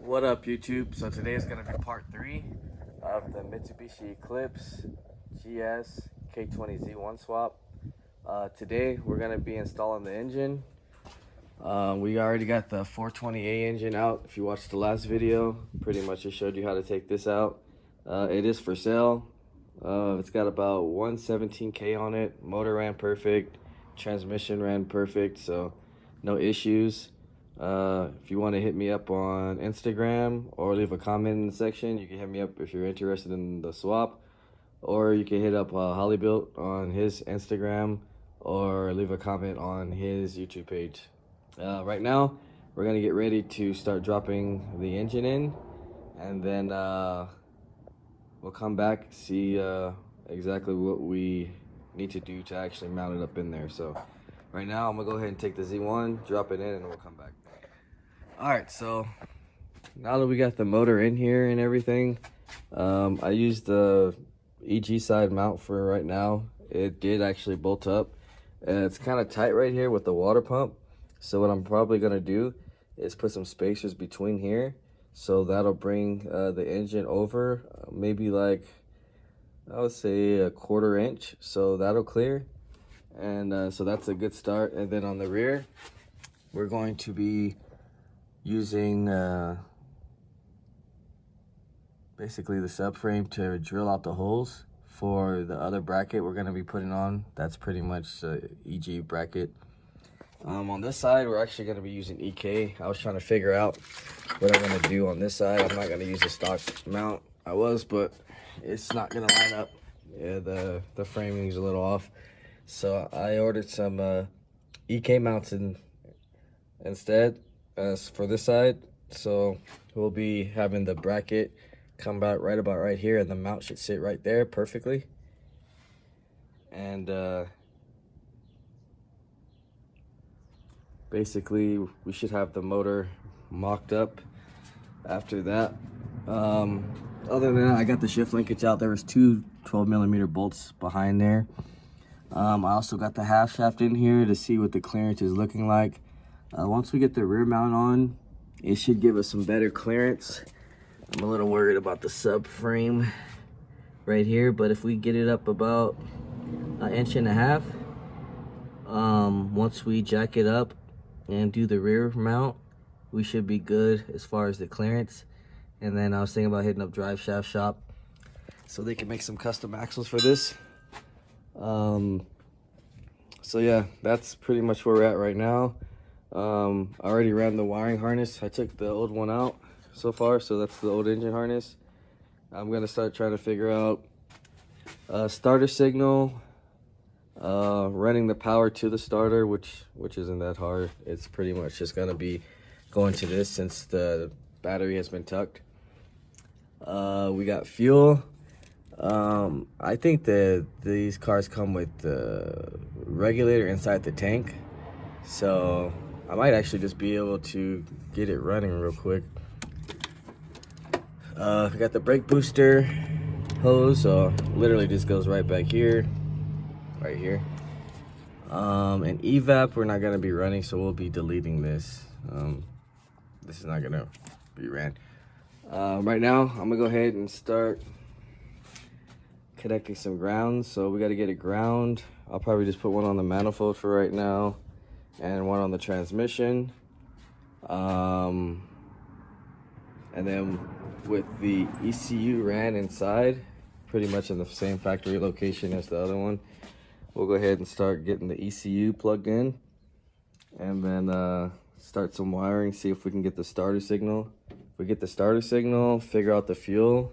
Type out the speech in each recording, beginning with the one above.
What up, YouTube? So today is going to be part 3 of the Mitsubishi Eclipse GS K20 Z1 swap. Today we're going to be installing the engine. We already got the 420A engine out. If you watched the last video, pretty much I showed you how to take this out. It is for sale. It's got about 117K on it. Motor ran perfect. Transmission ran perfect, so no issues. If you want to hit me up on Instagram or leave a comment in the section, you can hit me up if you're interested in the swap, or you can hit up Hollybuilt on his Instagram or leave a comment on his YouTube page. Right now we're gonna get ready to start dropping the engine in, and then we'll come back, see exactly what we need to do to actually mount it up in there. So right now I'm gonna go ahead and take the Z1, drop it in, and we'll come back. Alright, so now that we got the motor in here and everything, I used the EG side mount for right now. It did actually bolt up. It's kind of tight right here with the water pump. So what I'm probably going to do is put some spacers between here. So that'll bring the engine over maybe like, I would say a 1/4 inch. So that'll clear. And so that's a good start. And then on the rear, we're going to be using basically the subframe to drill out the holes for the other bracket we're going to be putting on. That's pretty much the EG bracket. On this side, we're actually going to be using EK. I was trying to figure out what I'm going to do on this side. I'm not going to use a stock mount. I was, but it's not going to line up. Yeah, the framing is a little off. So I ordered some EK mounts instead for this side. So we'll be having the bracket come about right here, and the mount should sit right there perfectly. And basically we should have the motor mocked up after that. Other than that, I got the shift linkage out. There was two 12mm bolts behind there. I also got the half shaft in here to see what the clearance is looking like. Once we get the rear mount on, it should give us some better clearance. I'm a little worried about the subframe right here, but if we get it up about 1.5 inches, once we jack it up and do the rear mount, we should be good as far as the clearance. And then I was thinking about hitting up Drive Shaft Shop so they can make some custom axles for this. So yeah, that's pretty much where we're at right now. I already ran the wiring harness. I took the old one out so far, so that's the old engine harness. I'm gonna start trying to figure out starter signal, running the power to the starter, which isn't that hard. It's pretty much just gonna be going to this since the battery has been tucked. We got fuel. I think that these cars come with the regulator inside the tank, so I might actually just be able to get it running real quick. I got the brake booster hose, so literally just goes right back here, right here. And evap we're not gonna be running, so we'll be deleting this. This is not gonna be ran. Right now I'm gonna go ahead and start connecting some grounds. So we got to get a ground. I'll probably just put one on the manifold for right now and one on the transmission. And then with the ECU ran inside, pretty much in the same factory location as the other one, we'll go ahead and start getting the ECU plugged in, and then start some wiring, see if we can get the starter signal. If we get the starter signal, figure out the fuel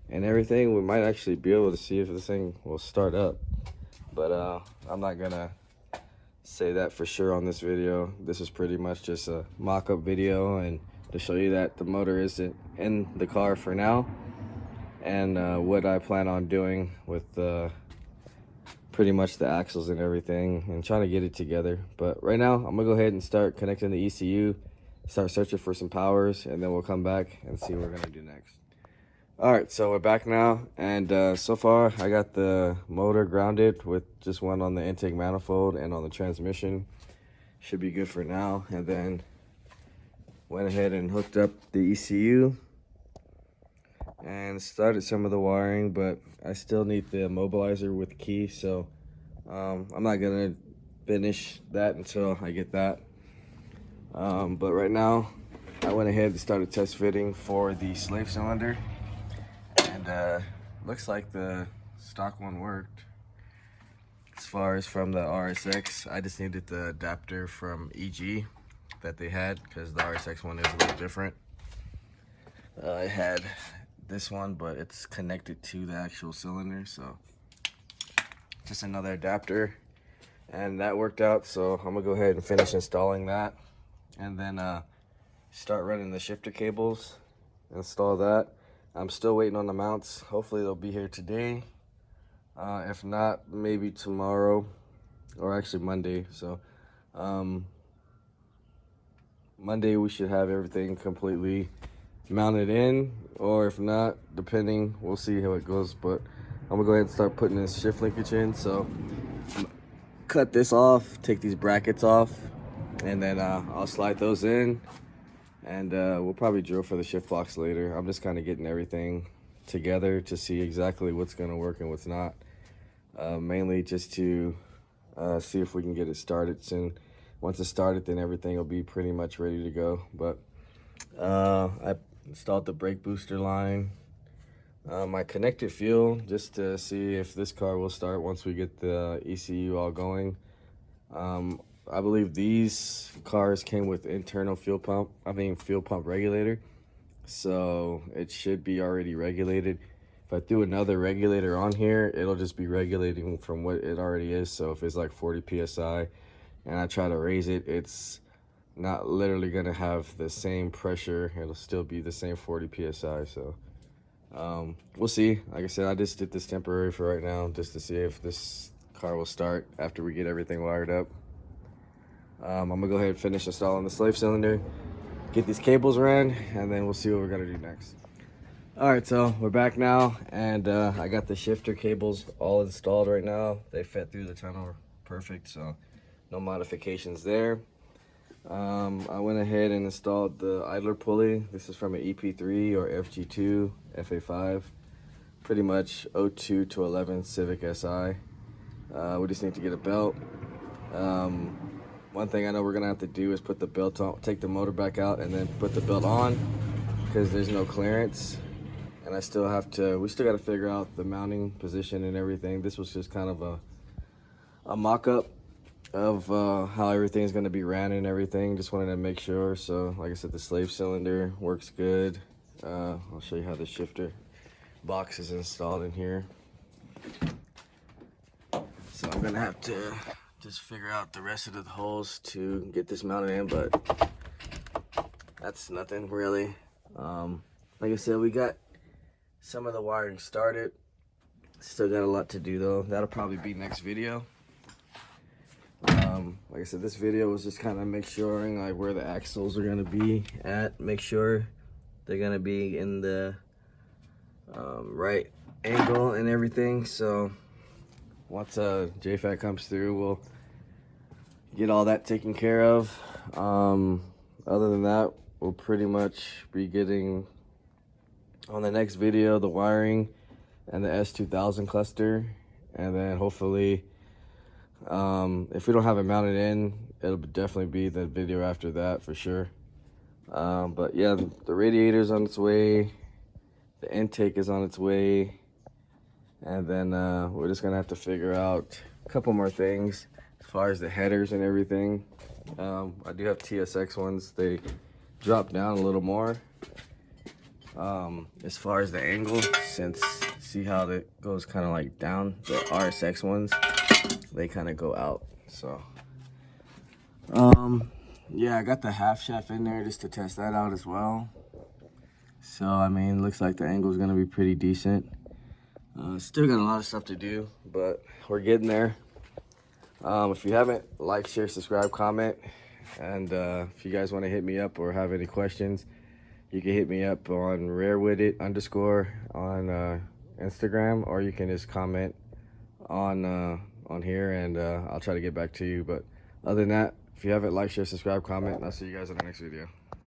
and everything, we might actually be able to see if this thing will start up. But I'm not gonna say that for sure on this video. This is pretty much just a mock-up video and to show you that the motor isn't in the car for now, and what I plan on doing with pretty much the axles and everything, and trying to get it together. But right now I'm gonna go ahead and start connecting the ECU, start searching for some powers, and then we'll come back and see what we're gonna do next. Alright, so we're back now, and so far I got the motor grounded with just one on the intake manifold and on the transmission. Should be good for now. And then Went ahead and hooked up the ECU and started some of the wiring, but I still need the immobilizer with the key, so I'm not gonna finish that until I get that. But right now I went ahead and started test fitting for the slave cylinder, and looks like the stock one worked. As far as from the RSX, I just needed the adapter from EG that they had, because the RSX one is a little different. I had this one, but it's connected to the actual cylinder, so just another adapter, and that worked out. So I'm gonna go ahead and finish installing that, and then start running the shifter cables, install that. I'm still waiting on the mounts. Hopefully they'll be here today. If not, maybe tomorrow, or actually Monday. So Monday we should have everything completely mounted in, or if not, depending, we'll see how it goes. But I'm gonna go ahead and start putting this shift linkage in. So cut this off, take these brackets off, and then I'll slide those in, and we'll probably drill for the shift blocks later. I'm just kind of getting everything together to see exactly what's gonna work and what's not. Mainly just to see if we can get it started soon. Once it's started, then everything will be pretty much ready to go. But I installed the brake booster line. I connected fuel just to see if this car will start once we get the ECU all going. I believe these cars came with internal fuel pump regulator, so it should be already regulated. If I threw another regulator on here, it'll just be regulating from what it already is. So if it's like 40 psi and I try to raise it, it's not literally gonna have the same pressure. It'll still be the same 40 psi. So we'll see. Like I said, I just did this temporary for right now, just to see if this car will start after we get everything wired up. I'm gonna go ahead and finish installing the slave cylinder, get these cables ran, and then we'll see what we're gonna do next. All right, so we're back now, and I got the shifter cables all installed right now. They fit through the tunnel perfect, so no modifications there. I went ahead and installed the idler pulley. This is from an EP3 or FG2 FA5, pretty much 02 to 11 Civic Si. We just need to get a belt. One thing I know we're gonna have to do is put the belt on, take the motor back out, and then put the belt on, because there's no clearance. And we still got to figure out the mounting position and everything. This was just kind of a mock-up of how everything's going to be ran and everything. Just wanted to make sure. So like I said, the slave cylinder works good. I'll show you how the shifter box is installed in here. So I'm going to have to just figure out the rest of the holes to get this mounted in, but that's nothing really. Like I said, we got some of the wiring started. Still got a lot to do though. That'll probably be next video. Like I said, this video was just kind of make sure like where the axles are gonna be at. Make sure they're gonna be in the right angle and everything. So once JFAT comes through, we'll get all that taken care of. Other than that, we'll pretty much be getting on the next video the wiring and the S2000 cluster, and then hopefully if we don't have it mounted in, it'll definitely be the video after that for sure. But yeah, the radiator's on its way, the intake is on its way, and then we're just gonna have to figure out a couple more things as far as the headers and everything. I do have TSX ones. They drop down a little more as far as the angle, since see how it goes kind of like down. The RSX ones, they kind of go out. So yeah, I got the half shaft in there just to test that out as well. So I mean, looks like the angle is going to be pretty decent. Still got a lot of stuff to do, but we're getting there. If you haven't, like, share, subscribe, comment, and if you guys want to hit me up or have any questions, you can hit me up on rarewitted_ on Instagram, or you can just comment on here, and I'll try to get back to you. But other than that, if you haven't, like, share, subscribe, comment, and I'll see you guys in the next video.